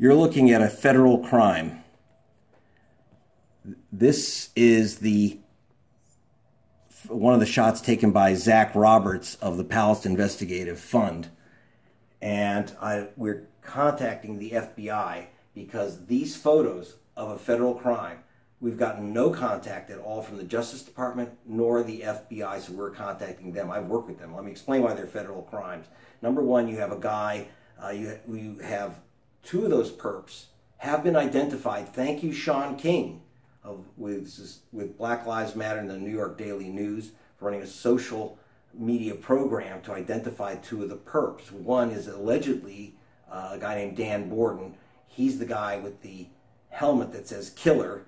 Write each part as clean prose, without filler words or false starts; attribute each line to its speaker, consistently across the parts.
Speaker 1: You're looking at a federal crime. This is one of the shots taken by Zach Roberts of the Palast Investigative Fund. And we're contacting the FBI because these photos of a federal crime, we've gotten no contact at all from the Justice Department nor the FBI, so we're contacting them. I've worked with them. Let me explain why they're federal crimes. Number one, you have a guy, you have two of those perps have been identified. Thank you, Sean King, with Black Lives Matter and the New York Daily News, for running a social media program to identify two of the perps. One is allegedly a guy named Dan Borden. He's the guy with the helmet that says killer,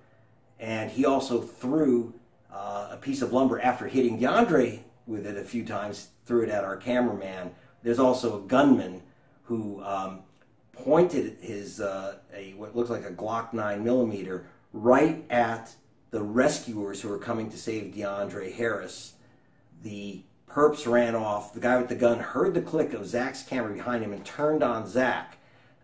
Speaker 1: and he also threw a piece of lumber after hitting DeAndre with it a few times, threw it at our cameraman. There's also a gunman who pointed his what looks like a Glock 9mm right at the rescuers who were coming to save DeAndre Harris. The perps ran off. The guy with the gun heard the click of Zach's camera behind him and turned on Zach.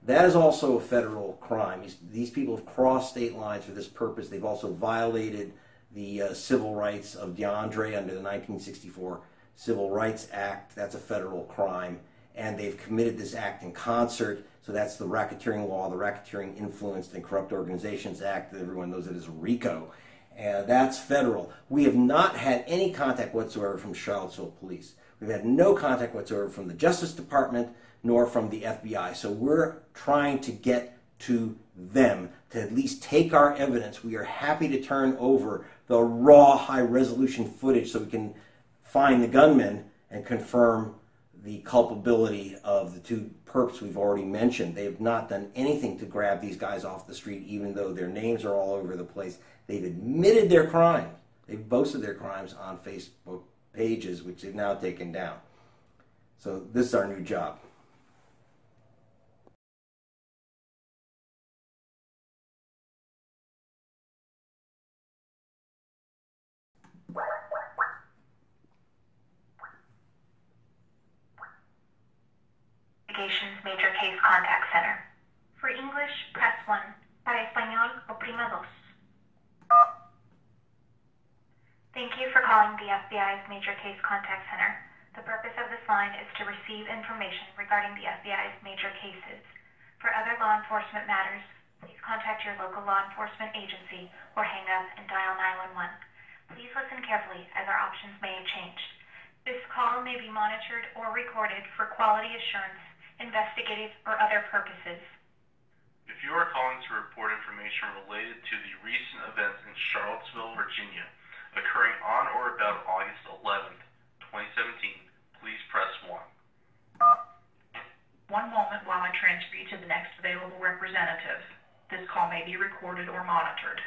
Speaker 1: That is also a federal crime. These people have crossed state lines for this purpose. They've also violated the civil rights of DeAndre under the 1964 Civil Rights Act. That's a federal crime. And they've committed this act in concert. So that's the racketeering law, the Racketeering Influenced and Corrupt Organizations Act, that everyone knows it as RICO. And that's federal. We have not had any contact whatsoever from Charlottesville Police. We've had no contact whatsoever from the Justice Department nor from the FBI. So we're trying to get to them to at least take our evidence. We are happy to turn over the raw, high-resolution footage so we can find the gunman and confirm the culpability of the two perps we've already mentioned. They have not done anything to grab these guys off the street, even though their names are all over the place. They've admitted their crimes. They've boasted their crimes on Facebook pages, which they've now taken down. So this is our new job.
Speaker 2: Major Case Contact Center. For English, press 1. Para español, oprima 2. Thank you for calling the FBI's Major Case Contact Center. The purpose of this line is to receive information regarding the FBI's major cases. For other law enforcement matters, please contact your local law enforcement agency or hang up and dial 911. Please listen carefully as our options may have changed. This call may be monitored or recorded for quality assurance, investigative, or other purposes.
Speaker 3: If you are calling to report information related to the recent events in Charlottesville, Virginia, occurring on or about August 11th, 2017, please press 1.
Speaker 2: One moment while I transfer you to the next available representative. This call may be recorded or monitored.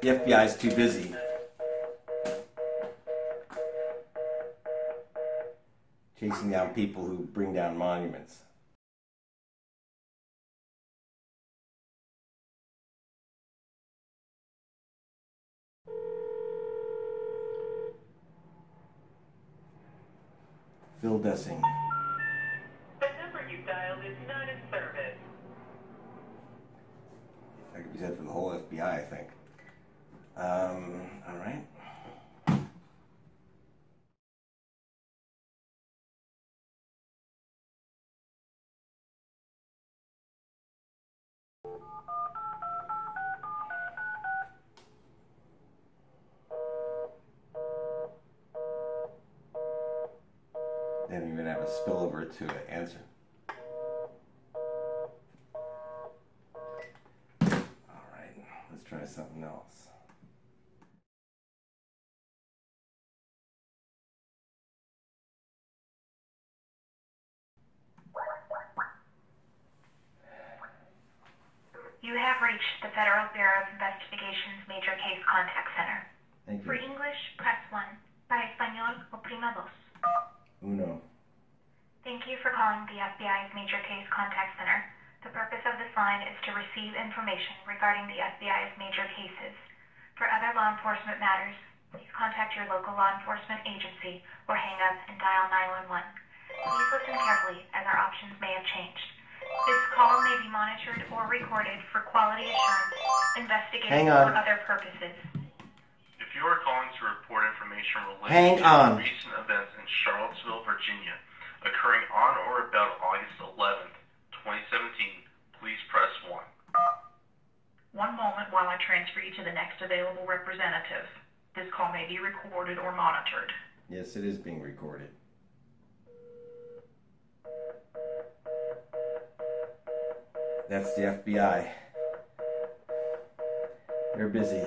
Speaker 1: The FBI is too busy chasing down people who bring down monuments. Phil Dessing.
Speaker 4: The number you dialed is not in service.
Speaker 1: That could be said for the whole FBI, I think. All right. They don't even have a spillover to answer. All right, let's try something else.
Speaker 2: You have reached the Federal Bureau of Investigation's Major Case Contact Center.
Speaker 1: Thank you.
Speaker 2: For English, press 1. Para español, oprima 2.
Speaker 1: Uno.
Speaker 2: Thank you for calling the FBI's Major Case Contact Center. The purpose of this line is to receive information regarding the FBI's major cases. For other law enforcement matters, please contact your local law enforcement agency or hang up and dial 911. Please listen carefully as our options may have changed. This call may be monitored or recorded for quality assurance, investigative, or other purposes.
Speaker 3: If you are calling to report information related to recent events in Charlottesville, Virginia, occurring on or about August 11th, 2017, please press 1.
Speaker 4: One moment while I transfer you to the next available representative. This call may be recorded or monitored.
Speaker 1: Yes, it is being recorded. That's the FBI. They're busy.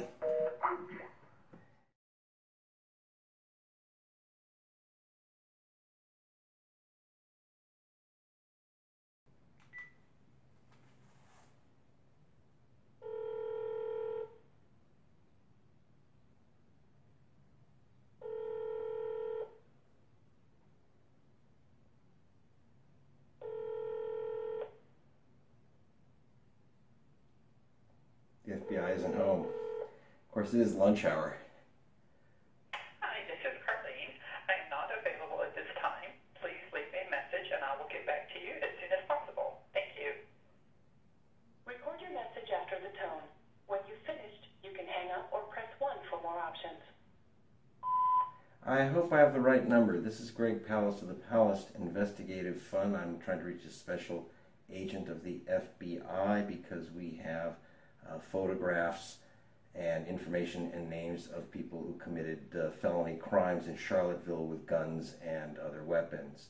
Speaker 1: The FBI isn't home. Of course, it is lunch hour.
Speaker 4: Hi, this is Carlene. I am not available at this time. Please leave me a message and I will get back to you as soon as possible. Thank you. Record your message after the tone. When you've finished, you can hang up or press 1 for more options.
Speaker 1: I hope I have the right number. This is Greg Palast of the Palast Investigative Fund. I'm trying to reach a special agent of the FBI because we have photographs and information and names of people who committed felony crimes in Charlottesville with guns and other weapons.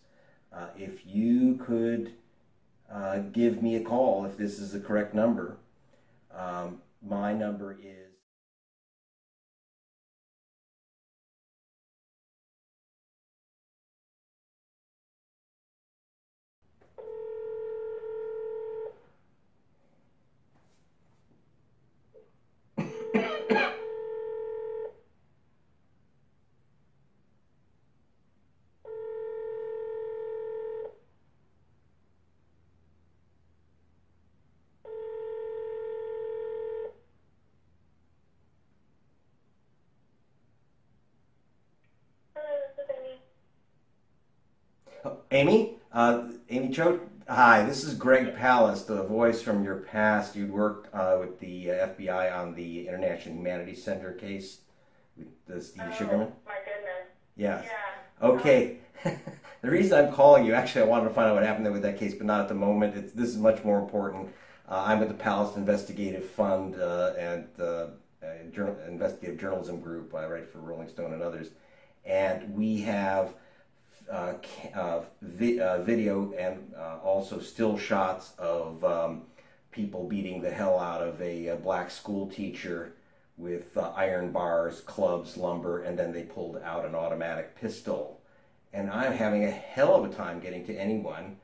Speaker 1: If you could give me a call, if this is the correct number, my number is Amy? Amy Choate? Hi, this is Greg Palast, the voice from your past. You worked with the FBI on the International Humanities Center case with Steve Sugarman.
Speaker 5: My goodness.
Speaker 1: Yes.
Speaker 5: Yeah.
Speaker 1: Okay. The reason I'm calling you, actually, I wanted to find out what happened there with that case, but not at the moment. This is much more important. I'm with the Palast Investigative Fund and investigative journalism group. I write for Rolling Stone and others. And we have video and also still shots of people beating the hell out of a black school teacher with iron bars, clubs, lumber, and then they pulled out an automatic pistol. And I'm having a hell of a time getting to anyone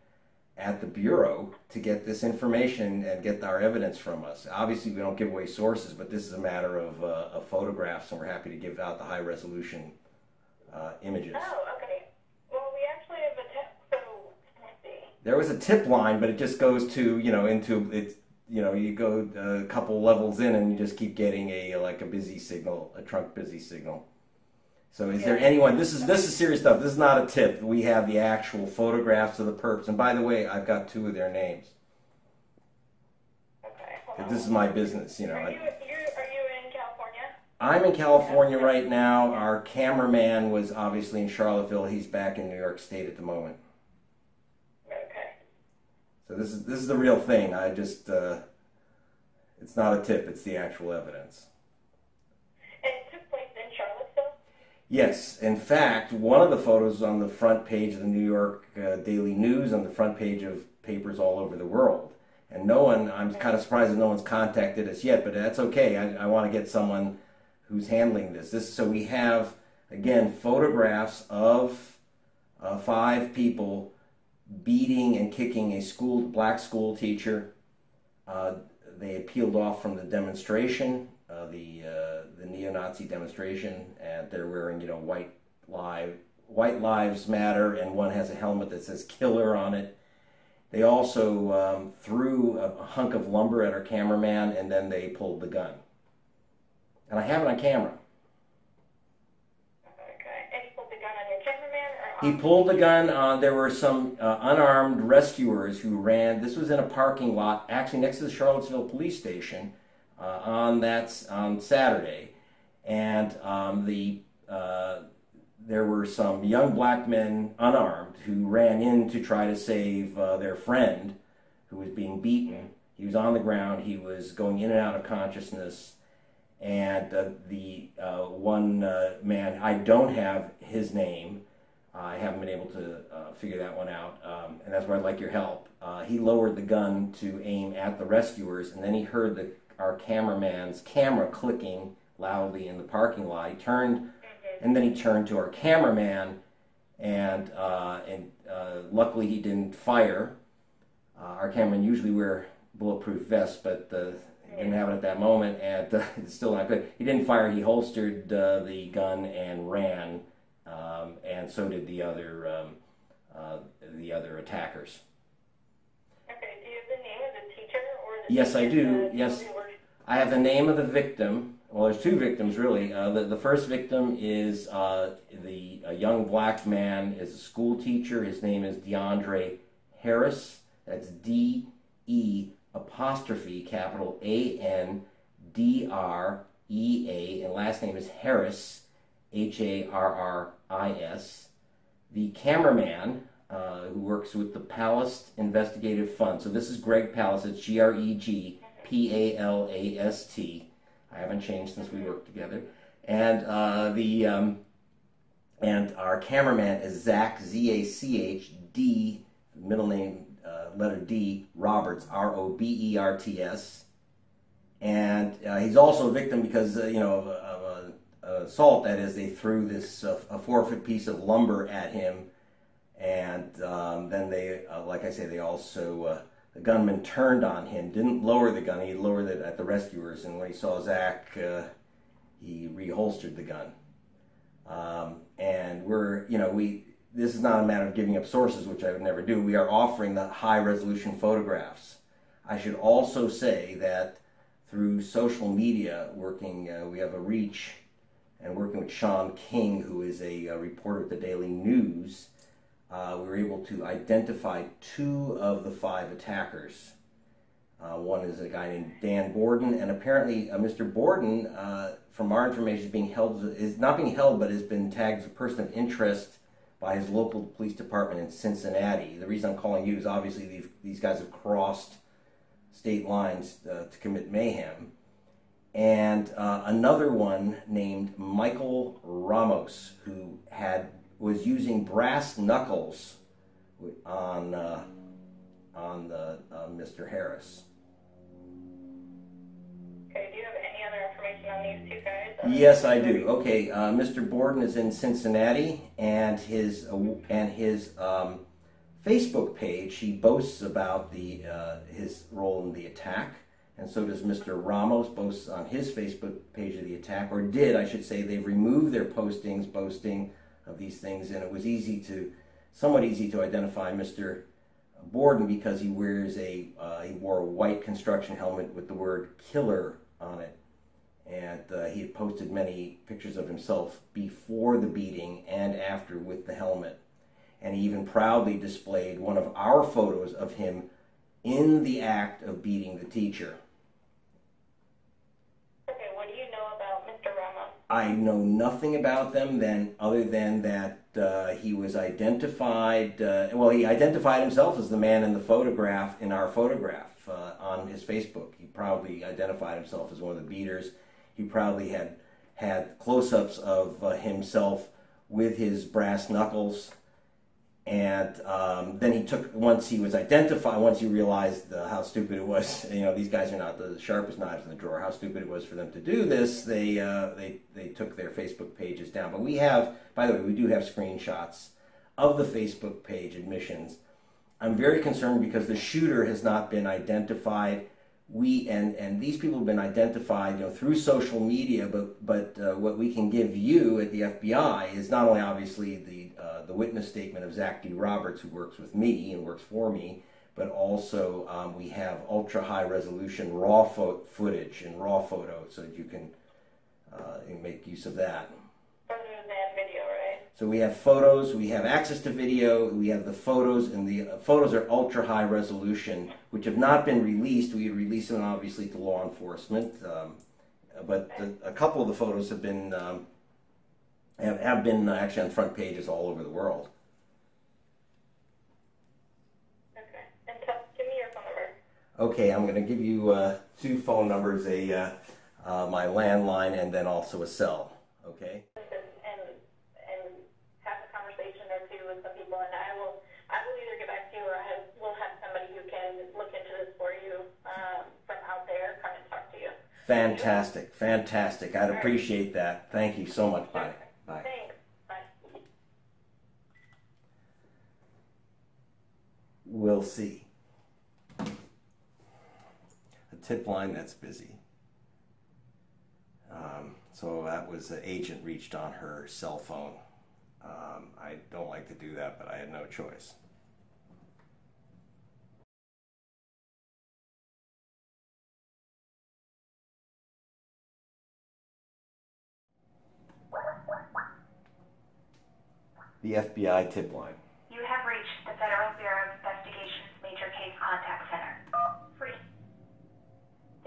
Speaker 1: at the Bureau to get this information and get our evidence from us. Obviously, we don't give away sources, but this is a matter of photographs, and we're happy to give out the high-resolution images.
Speaker 5: Oh, okay. Well, we actually have a tip, so let's see.
Speaker 1: There was a tip line, but it just goes to, into it's, you go a couple levels in and you just keep getting a busy signal, a trunk busy signal. So is there anyone, this is serious stuff, this is not a tip. We have the actual photographs of the perps, and by the way, I've got 2 of their names.
Speaker 5: Okay.
Speaker 1: This is my business,
Speaker 5: Are you in California?
Speaker 1: I'm in California right now. Our cameraman was obviously in Charlottesville. He's back in New York State at the moment.
Speaker 5: Okay.
Speaker 1: So this is the real thing. I just, it's not a tip, it's the actual evidence.
Speaker 5: And it took place in Charlottesville?
Speaker 1: Yes, in fact, one of the photos on the front page of the New York Daily News, on the front page of papers all over the world. And no one, I'm kind of surprised that no one's contacted us yet, but that's okay. I want to get someone who's handling this. So we have, again, photographs of 5 people beating and kicking a black school teacher. They had peeled off from the demonstration, the neo-Nazi demonstration, and they're wearing, White Lives Matter, and one has a helmet that says "Killer" on it. They also threw a hunk of lumber at our cameraman, and then they pulled the gun. And I have it on camera. He pulled the gun on. There were some unarmed rescuers who ran. This was in a parking lot, actually next to the Charlottesville Police Station, on Saturday, and there were some young black men, unarmed, who ran in to try to save their friend, who was being beaten. He was on the ground. He was going in and out of consciousness. And the one man, I don't have his name. I haven't been able to figure that one out, and that's where I'd like your help. He lowered the gun to aim at the rescuers, and then he heard our cameraman's camera clicking loudly in the parking lot. He turned, and then he turned to our cameraman, and luckily he didn't fire. Our cameramen usually wear bulletproof vests, but he didn't have it at that moment, and it's still not good. He didn't fire. He holstered the gun and ran. And so did the other attackers.
Speaker 5: Okay, do you have the name of the teacher or the
Speaker 1: Yes, I do.
Speaker 5: teacher
Speaker 1: Yes,
Speaker 5: who works?
Speaker 1: I have the name of the victim. Well, there's two victims really. The first victim is a young black man, is a school teacher. His name is DeAndre Harris. That's D-E' capital A-N-D-R-E-A, and last name is Harris. Harris. The cameraman who works with the Palast Investigative Fund. So this is Greg Palast. It's Gregpalast. I haven't changed since we worked together. And and our cameraman is Zach, Z-A-C-H-D, middle name letter D, Roberts, R-O-B-E-R-T-S. And he's also a victim because of assault. That is, they threw this a 4-foot piece of lumber at him, and then they, like I say, they also the gunman turned on him, didn't lower the gun. He lowered it at the rescuers, and when he saw Zach, he reholstered the gun. And this is not a matter of giving up sources, which I would never do. We are offering the high-resolution photographs. I should also say that through social media, we have a reach, and working with Sean King, who is a reporter at the Daily News, we were able to identify 2 of the 5 attackers. One is a guy named Dan Borden, and apparently Mr. Borden, from our information, is not being held, but has been tagged as a person of interest by his local police department in Cincinnati. The reason I'm calling you is obviously these guys have crossed state lines to commit mayhem. And another one named Michael Ramos, who was using brass knuckles on Mr. Harris.
Speaker 5: Okay, do you have any other information on these 2 guys?
Speaker 1: Yes, I do. Okay, Mr. Borden is in Cincinnati, and his Facebook page, he boasts about his role in the attack. And so does Mr. Ramos, boasts on his Facebook page of the attack, or did, I should say. They've removed their postings boasting of these things, and it was somewhat easy to identify Mr. Borden because he wore a white construction helmet with the word killer on it. And he had posted many pictures of himself before the beating and after with the helmet. And he even proudly displayed one of our photos of him in the act of beating the teacher.
Speaker 5: Okay, what do you know about Mr. Ramos?
Speaker 1: I know nothing about them other than that he was identified. He identified himself as the man in the photograph, in our photograph on his Facebook. He proudly identified himself as one of the beaters. He proudly had close-ups of himself with his brass knuckles. And then once he realized how stupid it was, these guys are not the sharpest knives in the drawer, how stupid it was for them to do this, they took their Facebook pages down. But by the way, we do have screenshots of the Facebook page admissions. I'm very concerned because the shooter has not been identified. And these people have been identified, through social media. But what we can give you at the FBI is not only obviously the witness statement of Zach D. Roberts, who works with me and works for me, but also we have ultra high resolution raw footage and raw photos, so that you can make use of that.
Speaker 5: Other than video, right?
Speaker 1: So So we have photos, we have access to video, we have the photos, and the photos are ultra high resolution, which have not been released. We release them obviously to law enforcement, but a couple of the photos have been actually on front pages all over the world.
Speaker 5: Okay. And give me your phone number.
Speaker 1: Okay, I'm going to give you 2 phone numbers, my landline and then also a cell. Okay.
Speaker 5: And have a conversation or two with some people, and I will either get back to you or we'll have somebody who can look into this for you from out there come and talk to you.
Speaker 1: Fantastic, fantastic. I'd appreciate that. Thank you so much. Bye. Bye.
Speaker 5: Thanks. Bye.
Speaker 1: We'll see. A tip line that's busy. So that was the agent reached on her cell phone. I don't like to do that, but I had no choice. The FBI tip line.
Speaker 2: You have reached the Federal Bureau of Investigation's Major Case Contact Center. Free.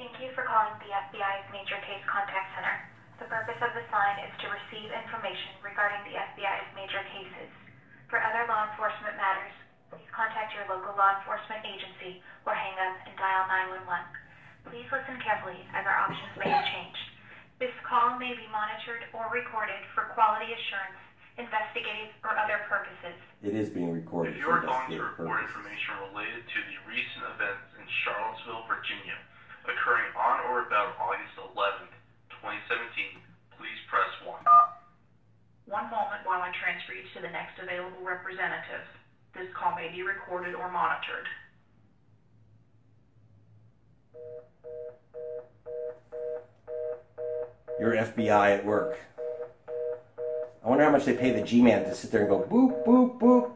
Speaker 2: Thank you for calling the FBI's Major Case Contact Center. The purpose of this line is to receive information regarding the FBI's major cases. For other law enforcement matters, please contact your local law enforcement agency or hang up and dial 911. Please listen carefully as our options may have changed. This call may be monitored or recorded for quality assurance, investigative, or other purposes.
Speaker 1: It is being recorded.
Speaker 3: If you are calling to report information related to the recent events in Charlottesville, Virginia, occurring on or about August 11th, 2017, please press 1.
Speaker 4: One moment while I transfer you to the next available representative. This call may be recorded or monitored.
Speaker 1: Your FBI at work. I wonder how much they pay the G-Man to sit there and go boop, boop, boop.